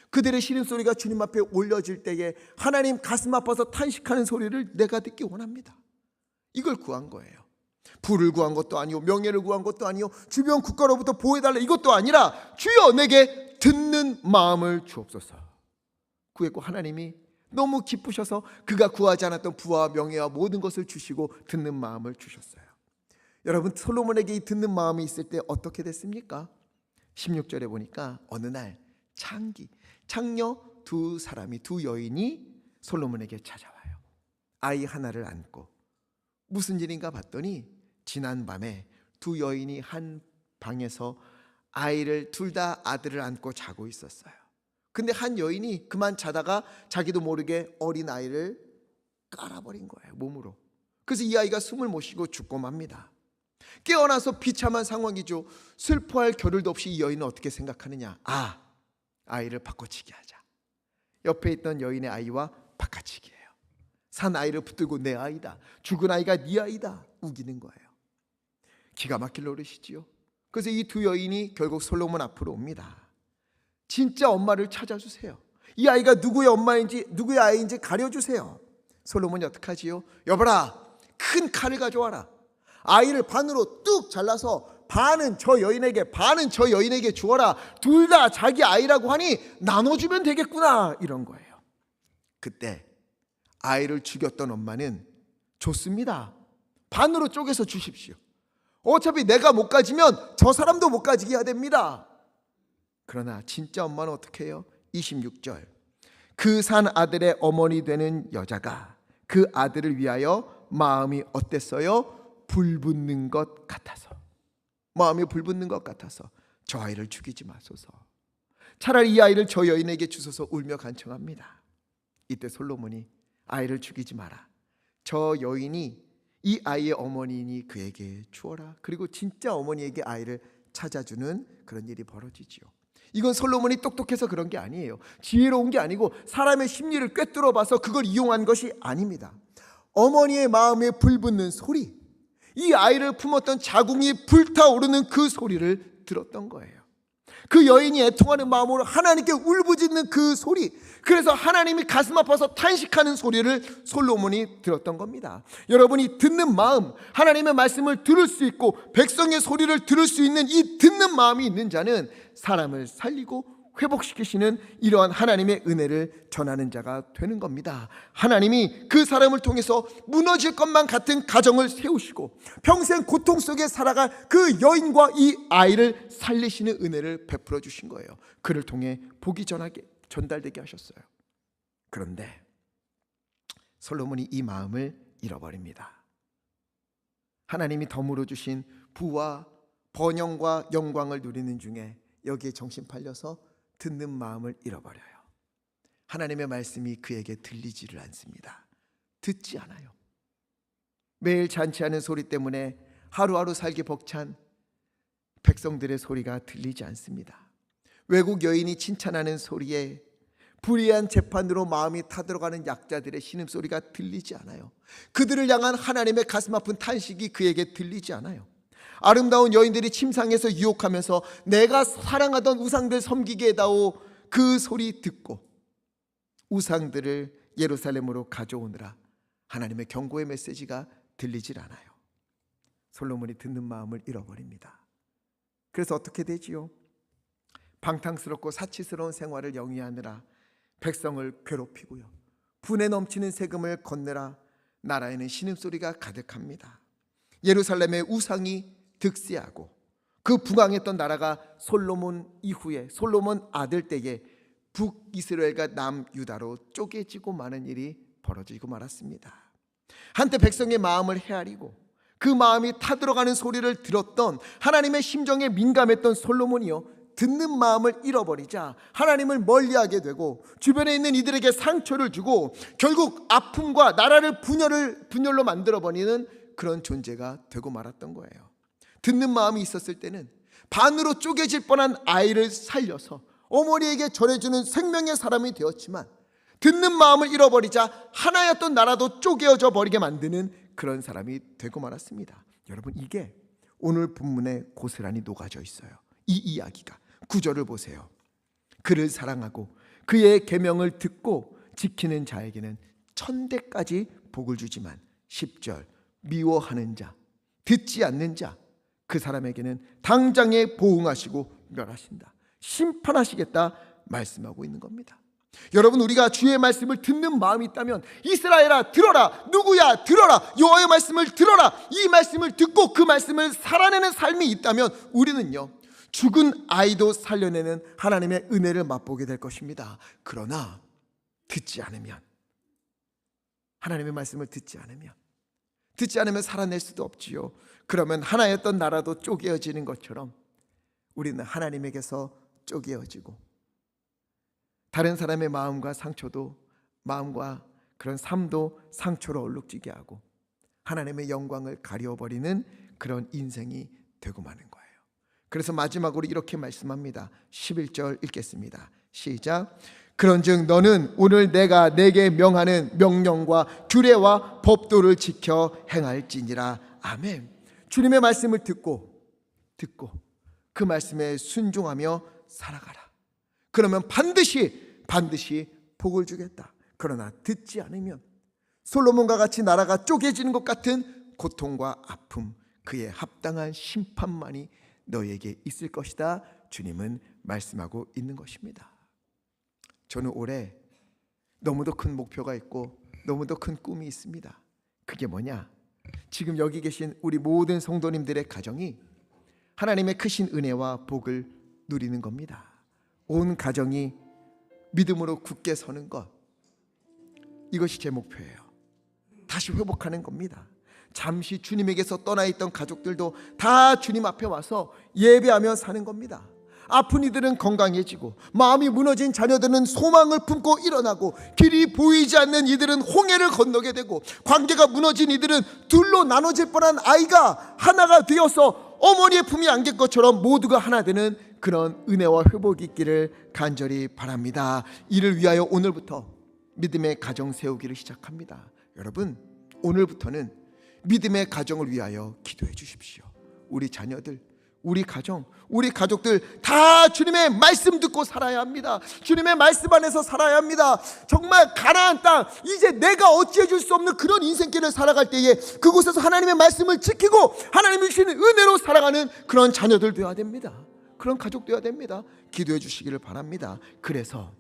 그들의 신음소리가 주님 앞에 올려질 때에 하나님 가슴 아파서 탄식하는 소리를 내가 듣기 원합니다. 이걸 구한 거예요. 부를 구한 것도 아니요, 명예를 구한 것도 아니요, 주변 국가로부터 보호해달라 이것도 아니라 주여 내게 듣는 마음을 주옵소서. 구했고 하나님이 너무 기쁘셔서 그가 구하지 않았던 부와 명예와 모든 것을 주시고 듣는 마음을 주셨어요. 여러분, 솔로몬에게 이 듣는 마음이 있을 때 어떻게 됐습니까? 16절에 보니까 어느 날 창녀 두 여인이 솔로몬에게 찾아와요. 아이 하나를 안고. 무슨 일인가 봤더니 지난 밤에 두 여인이 한 방에서 둘 다 아들을 안고 자고 있었어요. 근데 한 여인이 그만 자다가 자기도 모르게 어린 아이를 깔아버린 거예요, 몸으로. 그래서 이 아이가 숨을 못 쉬고 죽고 맙니다. 깨어나서 비참한 상황이죠. 슬퍼할 겨를도 없이 이 여인은 어떻게 생각하느냐? 아이를 바꿔치기 하자. 옆에 있던 여인의 아이와 바꿔치기예요. 산 아이를 붙들고 내 아이다, 죽은 아이가 네 아이다 우기는 거예요. 기가 막힐 노릇이지요. 그래서 이 두 여인이 결국 솔로몬 앞으로 옵니다. 진짜 엄마를 찾아주세요. 이 아이가 누구의 엄마인지 누구의 아이인지 가려주세요. 솔로몬이 어떻게 하지요? 여보라, 큰 칼을 가져와라. 아이를 반으로 뚝 잘라서 반은 저 여인에게 반은 저 여인에게 주어라. 둘 다 자기 아이라고 하니 나눠주면 되겠구나, 이런 거예요. 그때 아이를 죽였던 엄마는 좋습니다, 반으로 쪼개서 주십시오. 어차피 내가 못 가지면 저 사람도 못 가지게 해야 됩니다. 그러나 진짜 엄마는 어떻게 해요? 26절, 그 산 아들의 어머니 되는 여자가 그 아들을 위하여 마음이 어땠어요? 불붙는 것 같아서. 마음이 불붙는 것 같아서 저 아이를 죽이지 마소서, 차라리 이 아이를 저 여인에게 주소서 울며 간청합니다. 이때 솔로몬이 아이를 죽이지 마라, 저 여인이 이 아이의 어머니니 그에게 주어라. 그리고 진짜 어머니에게 아이를 찾아주는 그런 일이 벌어지지요. 이건 솔로몬이 똑똑해서 그런 게 아니에요. 지혜로운 게 아니고 사람의 심리를 꿰뚫어 봐서 그걸 이용한 것이 아닙니다. 어머니의 마음에 불붙는 소리, 이 아이를 품었던 자궁이 불타오르는 그 소리를 들었던 거예요. 그 여인이 애통하는 마음으로 하나님께 울부짖는 그 소리, 그래서 하나님이 가슴 아파서 탄식하는 소리를 솔로몬이 들었던 겁니다. 여러분이 듣는 마음, 하나님의 말씀을 들을 수 있고 백성의 소리를 들을 수 있는 이 듣는 마음이 있는 자는 사람을 살리고 회복시키시는 이러한 하나님의 은혜를 전하는 자가 되는 겁니다. 하나님이 그 사람을 통해서 무너질 것만 같은 가정을 세우시고 평생 고통 속에 살아갈 그 여인과 이 아이를 살리시는 은혜를 베풀어 주신 거예요. 그를 통해 복이 전달되게 하셨어요. 그런데 솔로몬이 이 마음을 잃어버립니다. 하나님이 덤으로 주신 부와 번영과 영광을 누리는 중에 여기에 정신 팔려서 듣는 마음을 잃어버려요. 하나님의 말씀이 그에게 들리지를 않습니다. 듣지 않아요. 매일 잔치하는 소리 때문에 하루하루 살기 벅찬 백성들의 소리가 들리지 않습니다. 외국 여인이 칭찬하는 소리에 불의한 재판으로 마음이 타들어가는 약자들의 신음소리가 들리지 않아요. 그들을 향한 하나님의 가슴 아픈 탄식이 그에게 들리지 않아요. 아름다운 여인들이 침상에서 유혹하면서 내가 사랑하던 우상들 섬기게 해다오, 그 소리 듣고 우상들을 예루살렘으로 가져오느라 하나님의 경고의 메시지가 들리질 않아요. 솔로몬이 듣는 마음을 잃어버립니다. 그래서 어떻게 되지요? 방탕스럽고 사치스러운 생활을 영위하느라 백성을 괴롭히고요, 분에 넘치는 세금을 걷느라 나라에는 신음소리가 가득합니다. 예루살렘의 우상이 득세하고 그 부강했던 나라가 솔로몬 이후에 솔로몬 아들 때에 북이스라엘과 남유다로 쪼개지고 마는 일이 벌어지고 말았습니다. 한때 백성의 마음을 헤아리고 그 마음이 타들어가는 소리를 들었던 하나님의 심정에 민감했던 솔로몬이요, 듣는 마음을 잃어버리자 하나님을 멀리하게 되고 주변에 있는 이들에게 상처를 주고 결국 아픔과 나라를 분열로 만들어버리는 그런 존재가 되고 말았던 거예요. 듣는 마음이 있었을 때는 반으로 쪼개질 뻔한 아이를 살려서 어머니에게 전해주는 생명의 사람이 되었지만, 듣는 마음을 잃어버리자 하나였던 나라도 쪼개어져 버리게 만드는 그런 사람이 되고 말았습니다. 여러분, 이게 오늘 본문에 고스란히 녹아져 있어요. 이 이야기가, 구절을 보세요. 그를 사랑하고 그의 계명을 듣고 지키는 자에게는 1000대까지 복을 주지만 10절 미워하는 자, 듣지 않는 자, 그 사람에게는 당장에 보응하시고 멸하신다, 심판하시겠다 말씀하고 있는 겁니다. 여러분, 우리가 주의 말씀을 듣는 마음이 있다면 이스라엘아 들어라, 누구야 들어라, 여호와의 말씀을 들어라, 이 말씀을 듣고 그 말씀을 살아내는 삶이 있다면 우리는요, 죽은 아이도 살려내는 하나님의 은혜를 맛보게 될 것입니다. 그러나 듣지 않으면, 하나님의 말씀을 듣지 않으면 살아낼 수도 없지요. 그러면 하나였던 나라도 쪼개어지는 것처럼 우리는 하나님에게서 쪼개어지고 다른 사람의 마음과 그런 삶도 상처로 얼룩지게 하고 하나님의 영광을 가려버리는 그런 인생이 되고 마는 거예요. 그래서 마지막으로 이렇게 말씀합니다. 11절 읽겠습니다. 시작. 그런즉 너는 오늘 내가 내게 명하는 명령과 규례와 법도를 지켜 행할지니라. 아멘. 주님의 말씀을 듣고 그 말씀에 순종하며 살아가라. 그러면 반드시 복을 주겠다. 그러나 듣지 않으면 솔로몬과 같이 나라가 쪼개지는 것 같은 고통과 아픔, 그에 합당한 심판만이 너에게 있을 것이다. 주님은 말씀하고 있는 것입니다. 저는 올해 너무도 큰 목표가 있고 너무도 큰 꿈이 있습니다. 그게 뭐냐? 지금 여기 계신 우리 모든 성도님들의 가정이 하나님의 크신 은혜와 복을 누리는 겁니다. 온 가정이 믿음으로 굳게 서는 것, 이것이 제 목표예요. 다시 회복하는 겁니다. 잠시 주님에게서 떠나 있던 가족들도 다 주님 앞에 와서 예배하며 사는 겁니다. 아픈 이들은 건강해지고 마음이 무너진 자녀들은 소망을 품고 일어나고 길이 보이지 않는 이들은 홍해를 건너게 되고 관계가 무너진 이들은 둘로 나눠질 뻔한 아이가 하나가 되어서 어머니의 품이 안길 것처럼 모두가 하나 되는 그런 은혜와 회복이 있기를 간절히 바랍니다. 이를 위하여 오늘부터 믿음의 가정 세우기를 시작합니다. 여러분, 오늘부터는 믿음의 가정을 위하여 기도해 주십시오. 우리 자녀들, 우리 가정, 우리 가족들 다 주님의 말씀 듣고 살아야 합니다. 주님의 말씀 안에서 살아야 합니다. 정말 가나안 땅, 이제 내가 어찌해 줄 수 없는 그런 인생길을 살아갈 때에 그곳에서 하나님의 말씀을 지키고 하나님이 주시는 은혜로 살아가는 그런 자녀들 되어야 됩니다. 그런 가족 되어야 됩니다. 기도해 주시기를 바랍니다. 그래서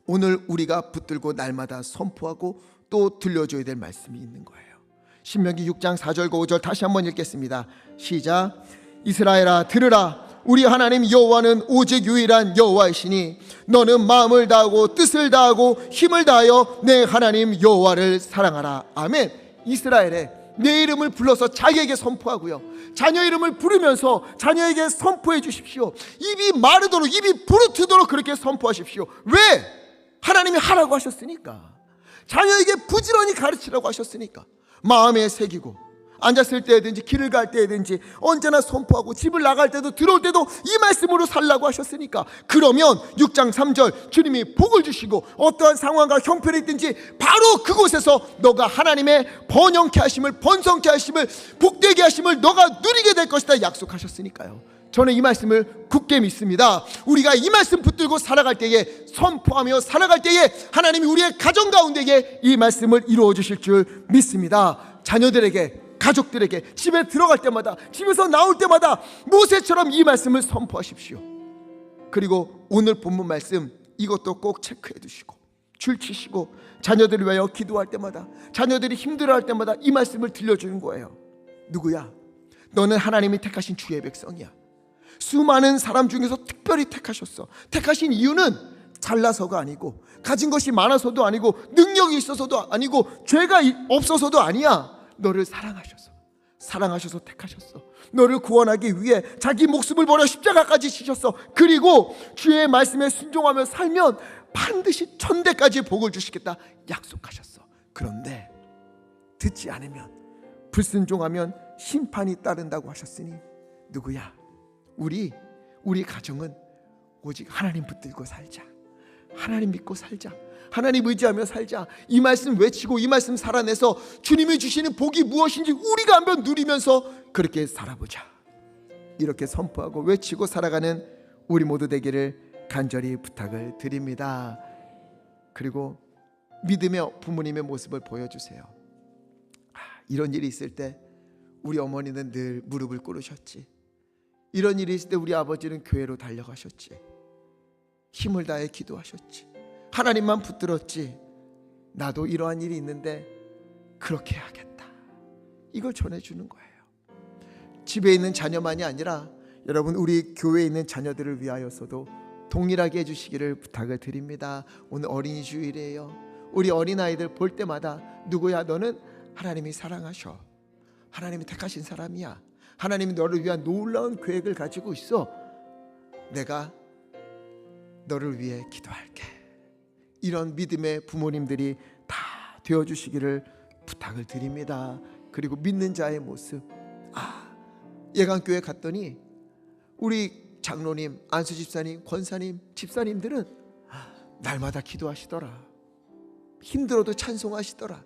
오늘 우리가 붙들고 날마다 선포하고 또 들려줘야 될 말씀이 있는 거예요. 신명기 6장 4절과 5절 다시 한번 읽겠습니다. 시작. 이스라엘아 들으라. 우리 하나님 여호와는 오직 유일한 여호와이시니 너는 마음을 다하고 뜻을 다하고 힘을 다하여 내 하나님 여호와를 사랑하라. 아멘. 이스라엘에 내 이름을 불러서 자기에게 선포하고요, 자녀 이름을 부르면서 자녀에게 선포해 주십시오. 입이 마르도록, 입이 부르트도록 그렇게 선포하십시오. 왜? 하나님이 하라고 하셨으니까. 자녀에게 부지런히 가르치라고 하셨으니까. 마음에 새기고 앉았을 때든지 길을 갈 때든지 언제나 선포하고 집을 나갈 때도 들어올 때도 이 말씀으로 살라고 하셨으니까. 그러면 6장 3절 주님이 복을 주시고 어떠한 상황과 형편이 있든지 바로 그곳에서 너가 하나님의 번영케 하심을, 번성케 하심을, 복되게 하심을 너가 누리게 될 것이다 약속하셨으니까요. 저는 이 말씀을 굳게 믿습니다. 우리가 이 말씀 붙들고 살아갈 때에, 선포하며 살아갈 때에 하나님이 우리의 가정 가운데에 이 말씀을 이루어 주실 줄 믿습니다. 자녀들에게, 가족들에게 집에 들어갈 때마다, 집에서 나올 때마다 모세처럼 이 말씀을 선포하십시오. 그리고 오늘 본문 말씀 이것도 꼭 체크해 두시고 줄 치시고 자녀들을 위하여 기도할 때마다, 자녀들이 힘들어할 때마다 이 말씀을 들려주는 거예요. 누구야? 너는 하나님이 택하신 주의 백성이야. 수많은 사람 중에서 특별히 택하셨어. 택하신 이유는 잘나서가 아니고, 가진 것이 많아서도 아니고, 능력이 있어서도 아니고, 죄가 없어서도 아니야. 너를 사랑하셔서 택하셨어. 너를 구원하기 위해 자기 목숨을 버려 십자가까지 지셨어. 그리고 주의 말씀에 순종하며 살면 반드시 천대까지 복을 주시겠다 약속하셨어. 그런데 듣지 않으면, 불순종하면 심판이 따른다고 하셨으니 누구야? 우리 가정은 오직 하나님 붙들고 살자. 하나님 믿고 살자. 하나님 의지하며 살자. 이 말씀 외치고 이 말씀 살아내서 주님이 주시는 복이 무엇인지 우리가 한번 누리면서 그렇게 살아보자. 이렇게 선포하고 외치고 살아가는 우리 모두 되기를 간절히 부탁을 드립니다. 그리고 믿으며 부모님의 모습을 보여주세요. 이런 일이 있을 때 우리 어머니는 늘 무릎을 꿇으셨지. 이런 일이 있을 때 우리 아버지는 교회로 달려가셨지. 힘을 다해 기도하셨지. 하나님만 붙들었지. 나도 이러한 일이 있는데 그렇게 해야겠다. 이걸 전해주는 거예요. 집에 있는 자녀만이 아니라 여러분, 우리 교회에 있는 자녀들을 위하여서도 동일하게 해주시기를 부탁을 드립니다. 오늘 어린이 주일이에요. 우리 어린아이들 볼 때마다 누구야? 너는 하나님이 사랑하셔. 하나님이 택하신 사람이야. 하나님이 너를 위한 놀라운 계획을 가지고 있어. 내가 너를 위해 기도할게. 이런 믿음의 부모님들이 다 되어주시기를 부탁을 드립니다. 그리고 믿는 자의 모습. 예강교회 갔더니 우리 장로님, 안수집사님, 권사님, 집사님들은 날마다 기도하시더라. 힘들어도 찬송하시더라.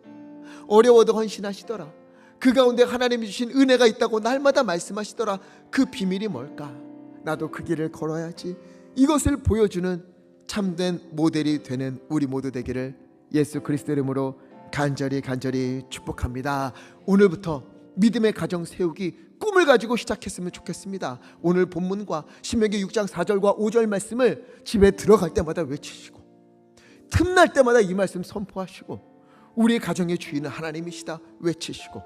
어려워도 헌신하시더라. 그 가운데 하나님이 주신 은혜가 있다고 날마다 말씀하시더라. 그 비밀이 뭘까? 나도 그 길을 걸어야지. 이것을 보여주는 참된 모델이 되는 우리 모두 되기를 예수 그리스도 이름으로 간절히 축복합니다. 오늘부터 믿음의 가정 세우기 꿈을 가지고 시작했으면 좋겠습니다. 오늘 본문과 신명기 6장 4절과 5절 말씀을 집에 들어갈 때마다 외치시고, 틈날 때마다 이 말씀 선포하시고, 우리 가정의 주인은 하나님이시다 외치시고,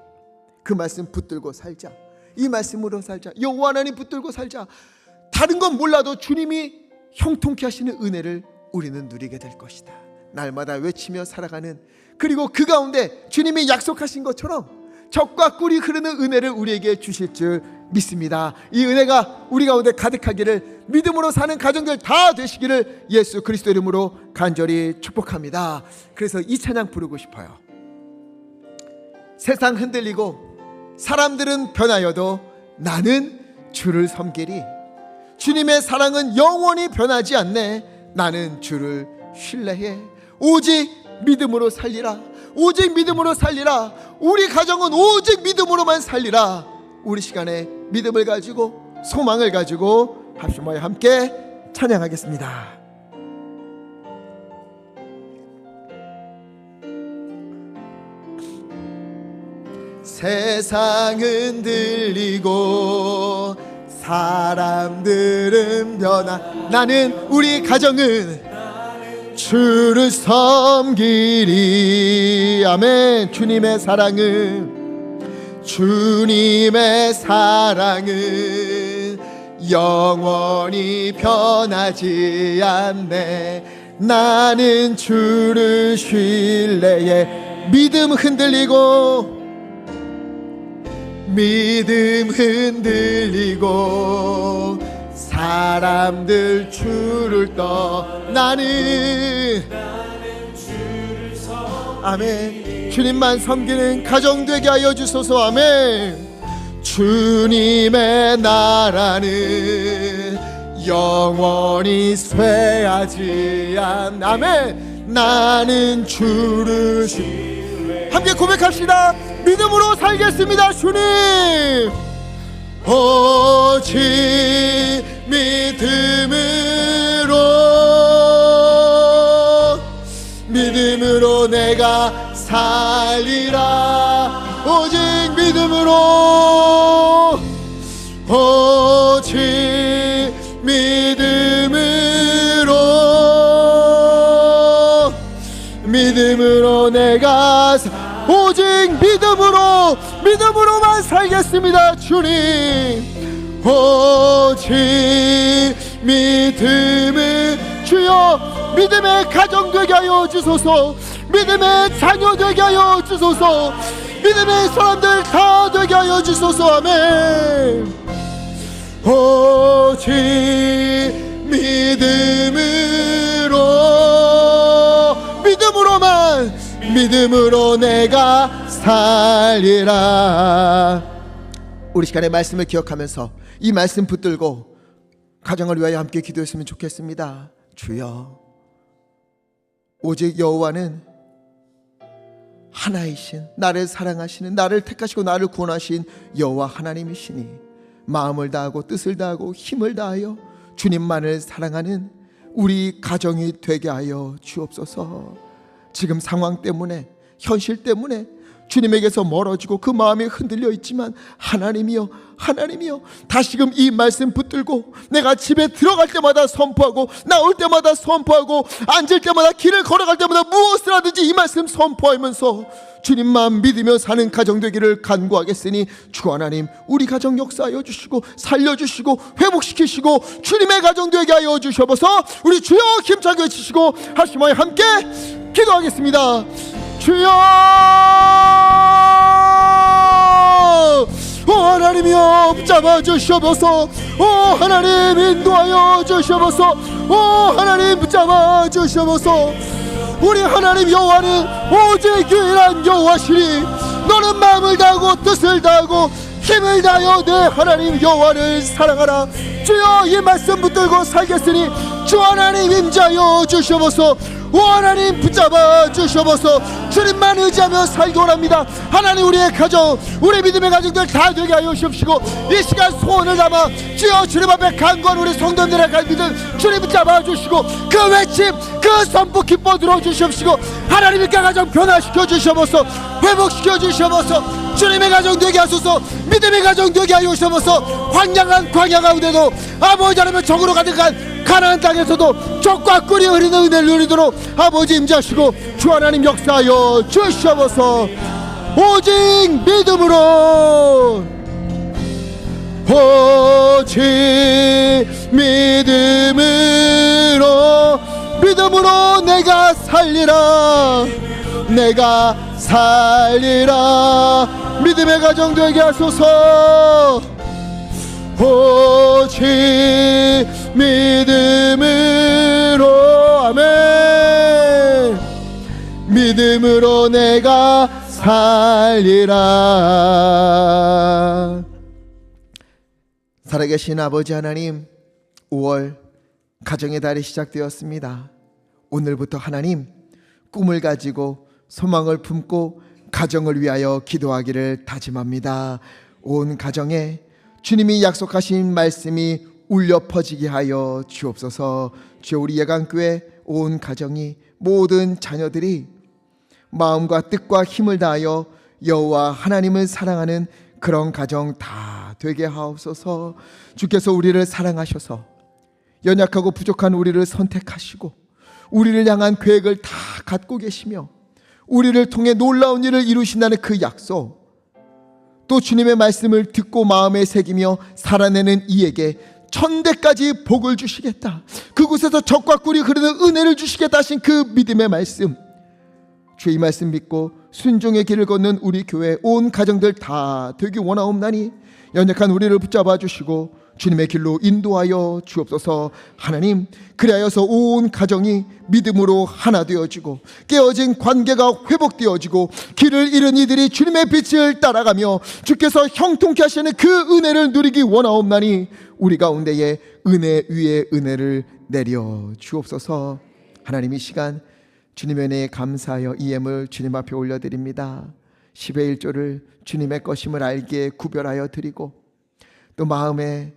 그 말씀 붙들고 살자. 이 말씀으로 살자. 여호와 하나님 붙들고 살자. 다른 건 몰라도 주님이 형통케 하시는 은혜를 우리는 누리게 될 것이다. 날마다 외치며 살아가는, 그리고 그 가운데 주님이 약속하신 것처럼 적과 꿀이 흐르는 은혜를 우리에게 주실 줄 믿습니다. 이 은혜가 우리 가운데 가득하기를, 믿음으로 사는 가정들 다 되시기를 예수 그리스도 이름으로 간절히 축복합니다. 그래서 이 찬양 부르고 싶어요. 세상 흔들리고 사람들은 변하여도 나는 주를 섬기리. 주님의 사랑은 영원히 변하지 않네. 나는 주를 신뢰해. 오직 믿음으로 살리라. 오직 믿음으로 살리라. 우리 가정은 오직 믿음으로만 살리라. 우리 시간에 믿음을 가지고 소망을 가지고 합심하여 함께 찬양하겠습니다. 세상은 들리고 사람들은 변화. 나는 우리 가정은 주를 섬기리. 아멘. 주님의 사랑은 영원히 변하지 않네. 나는 주를 신뢰해. 믿음 흔들리고 사람들 주를 떠. 나는 아멘. 주님만 섬기는 가정 되게 하여 주소서. 아멘. 주님의 나라는 영원히 쇠하지 않. 아멘. 나는 주를 함께 고백합시다. 믿음으로 살겠습니다. 주님, 오직 믿음으로 내가 살리라. 오직 믿음으로, 오직 믿음으로 내가 오직 믿음으로만 살겠습니다. 주님, 오직 주여 믿음의 가정 되게 하여 주소서. 믿음의 자녀 되게 하여 주소서. 믿음의 사람들 다 되게 하여 주소서. 아멘. 오직 믿음으로 내가 살리라. 우리 시간의 말씀을 기억하면서 이 말씀 붙들고 가정을 위하여 함께 기도했으면 좋겠습니다. 주여, 오직 여호와는 하나이신, 나를 사랑하시는, 나를 택하시고 나를 구원하신 여호와 하나님이시니 마음을 다하고 뜻을 다하고 힘을 다하여 주님만을 사랑하는 우리 가정이 되게 하여 주옵소서. 지금 상황 때문에, 현실 때문에 주님에게서 멀어지고 그 마음이 흔들려 있지만 하나님이여 다시금 이 말씀 붙들고 내가 집에 들어갈 때마다 선포하고, 나올 때마다 선포하고, 앉을 때마다, 길을 걸어갈 때마다 무엇을 하든지 이 말씀 선포하면서 주님만 믿으며 사는 가정 되기를 간구하겠으니 주 하나님, 우리 가정 역사하여 주시고 살려주시고 회복시키시고 주님의 가정 되게 하여 주셔서 우리 주여 힘차게 외치시고 하시마에 함께 기도하겠습니다. 주여, 오 하나님이여 붙잡아 주시옵소서. 오 하나님 인도하여 주시옵소서. 오 하나님 붙잡아 주시옵소서. 우리 하나님 여호와는 오직 유일한 여호와시니 너는 마음을 다하고 뜻을 다하고 힘을 다하여 내 하나님 여호와를 사랑하라. 주여 이 말씀 붙들고 살겠으니 주 하나님 임자여 주시옵소서. 오 하나님 붙잡아 주시옵소서. 주님만 의지하며 살기 원합니다. 하나님 우리의 가정, 우리 믿음의 가정들 다 되게 하여 주시옵시고 이 시간 소원을 담아 주여 주님 앞에 간구한 우리 성도들의 믿음 주님 붙잡아 주시고 그 외침 그 선포 기뻐 들어주시옵시고 하나님의 가정 변화시켜 주시옵소서. 회복시켜 주시옵소서. 주님의 가정 되게 하소서. 믿음의 가정 되게 하여 주시옵소서. 황량한 광야 가운데도 아버지 하나님의 정으로 가득한 가나안 땅에서도 족과 꿀이 흐르는 은혜를 누리도록 아버지 임자시고 주 하나님 역사하여 주시옵소서. 오직 믿음으로, 오직 믿음으로 내가 살리라. 믿음의 가정 되게 하소서. 오직 믿음으로, 아멘. 믿음으로 내가 살리라. 살아계신 아버지 하나님, 5월 가정의 달이 시작되었습니다. 오늘부터 하나님 꿈을 가지고 소망을 품고 가정을 위하여 기도하기를 다짐합니다. 온 가정에 주님이 약속하신 말씀이 울려 퍼지게 하여 주옵소서. 주여 우리 예강교회 온 가정이, 모든 자녀들이 마음과 뜻과 힘을 다하여 여호와 하나님을 사랑하는 그런 가정 다 되게 하옵소서. 주께서 우리를 사랑하셔서 연약하고 부족한 우리를 선택하시고 우리를 향한 계획을 다 갖고 계시며 우리를 통해 놀라운 일을 이루신다는 그 약속, 또 주님의 말씀을 듣고 마음에 새기며 살아내는 이에게 천대까지 복을 주시겠다, 그곳에서 적과 꿀이 흐르는 은혜를 주시겠다 하신 그 믿음의 말씀, 주의 말씀 믿고 순종의 길을 걷는 우리 교회 온 가정들 다 되기 원하옵나니 연약한 우리를 붙잡아 주시고 주님의 길로 인도하여 주옵소서. 하나님, 그리하여서 온 가정이 믿음으로 하나 되어지고 깨어진 관계가 회복되어지고 길을 잃은 이들이 주님의 빛을 따라가며 주께서 형통케 하시는 그 은혜를 누리기 원하옵나니 우리 가운데에 은혜 위에 은혜를 내려 주옵소서. 하나님, 이 시간 주님의 은혜에 감사하여 이 예물 주님 앞에 올려드립니다. 10의 1조를 주님의 것임을 알기에 구별하여 드리고 또 마음에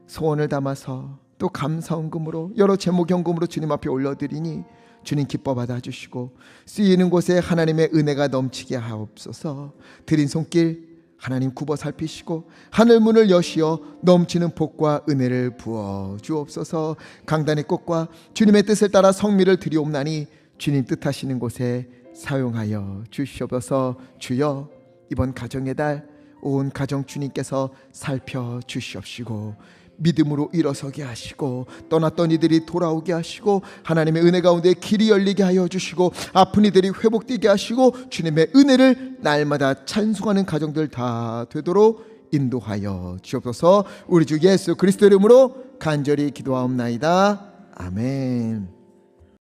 소원을 담아서 또 감사헌금으로 여러 제목 현금으로 주님 앞에 올려드리니 주님 기뻐 받아주시고 쓰이는 곳에 하나님의 은혜가 넘치게 하옵소서. 드린 손길 하나님 굽어 살피시고 하늘문을 여시어 넘치는 복과 은혜를 부어 주옵소서. 강단의 꽃과 주님의 뜻을 따라 성미를 드리옵나니 주님 뜻하시는 곳에 사용하여 주시옵소서. 주여, 이번 가정의 달 온 가정 주님께서 살펴주시옵시고 믿음으로 일어서게 하시고 떠났던 이들이 돌아오게 하시고 하나님의 은혜 가운데 길이 열리게 하여 주시고 아픈 이들이 회복되게 하시고 주님의 은혜를 날마다 찬송하는 가정들 다 되도록 인도하여 주옵소서. 우리 주 예수 그리스도 이름으로 간절히 기도하옵나이다. 아멘.